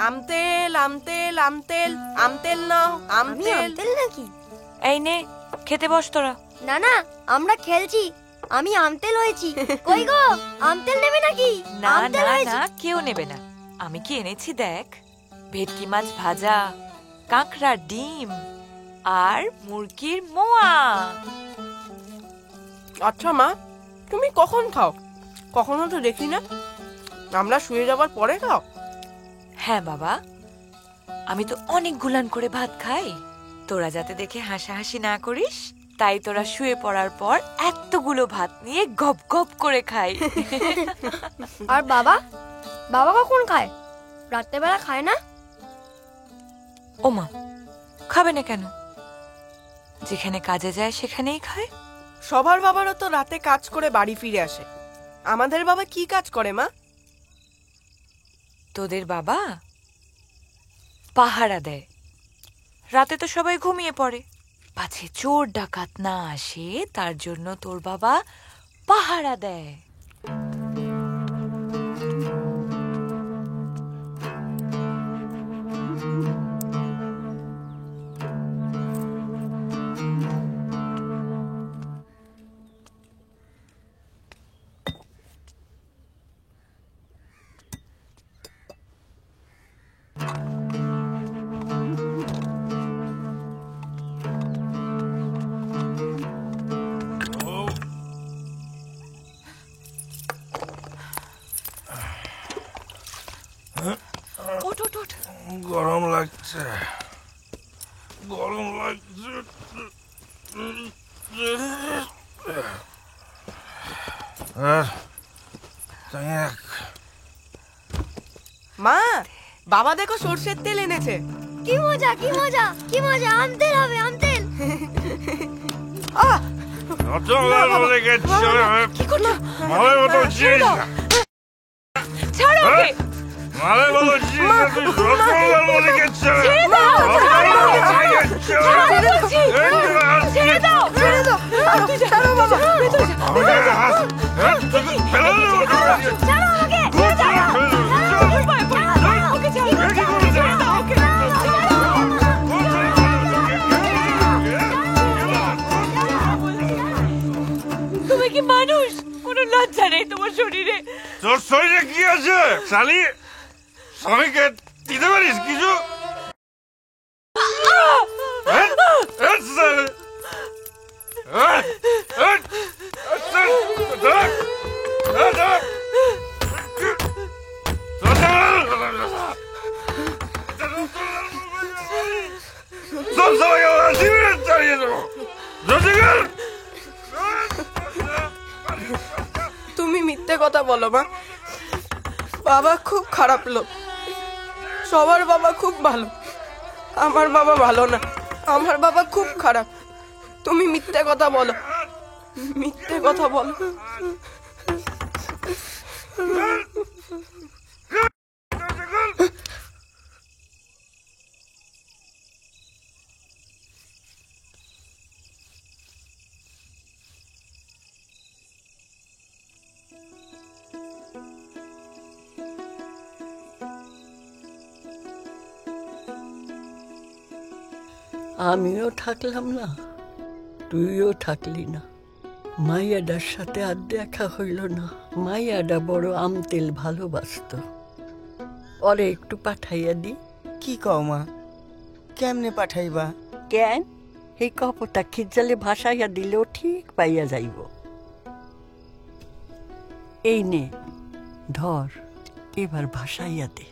আমতেল আমতেল আমতেল আমতেল নাও আমতেল নাকি? এই নে খেতে বস তোরা। না না, আমরা খেলছি। আমি আমতেল হয়েছি। কই গো, আমতেল নেবে নাকি? না না না, কেউ নেবে না। আমি কি এনেছি দেখ, ভেটকি মাছ ভাজা, কাঁকড়ার ডিম আর মুরগির মোয়া। আচ্ছা মা, তুমি কখন খাও? কখনো তো দেখি না। আমরা শুয়ে যাবার পরে খাও? হ্যাঁ বাবা, আমি তো অনেক গুলান করে ভাত খাই। তোরা যাতে দেখে হাসাহাসি না করিস, তাই তোরা শুয়ে পড়ার পর এতগুলো ভাত নিয়ে গপ গপ করে খাই। আর বাবা, বাবা কখন খায়? রাত্রেবেলা খায় না? ওমা, খাবে না কেন? যেখানে কাজে যায় সেখানেই খায়। সবার বাবারও তো রাতে কাজ করে বাড়ি ফিরে আসে। আমাদের বাবা কি কাজ করে মা? তোদের বাবা পাহারা দেয়। রাতে তো সবাই ঘুমিয়ে পড়ে, পাছে চোর ডাকাত না আসে তার জন্য তোর বাবা পাহারা দেয়। গরম লাগছে, গরম লাগছে। মা, বাবা দেখো সরষের তেল এনেছে। কি মজা, কি মজা, কি মজা! আমতেল হবে, আমতেল। কি করছো? ছাড়ো ওকে! তুমি কি মানুষ? কোনো লজ্জা নেই তোমার শরীরে? তোর শরীরে কি আছে শালি? স্বামীকে দিতে পারিস কিছু? সব সময় চালিয়ে দেবো। তুমি মিথ্যে কথা বলো মা। বাবা খুব খারাপ লোক। সবার বাবা খুব ভালো, আমার বাবা ভালো না। আমার বাবা খুব খারাপ। তুমি মিথ্যে কথা বলো, মিথ্যে কথা বলো। আমিও থাকলাম না, তুইও থাকলি না। মাইয়াডার সাথে আর দেখা হইল না। মাইয়াডা বড় আমতেল ভালোবাসত। ওরে একটু পাঠাইয়া দি। কি কও মা, কেমনে পাঠাইবা? কেন, এই কপটা খিজালে ভাসাইয়া দিলেও ঠিক পাইয়া যাইব। এই নে ধর, এবার ভাসাইয়া দে।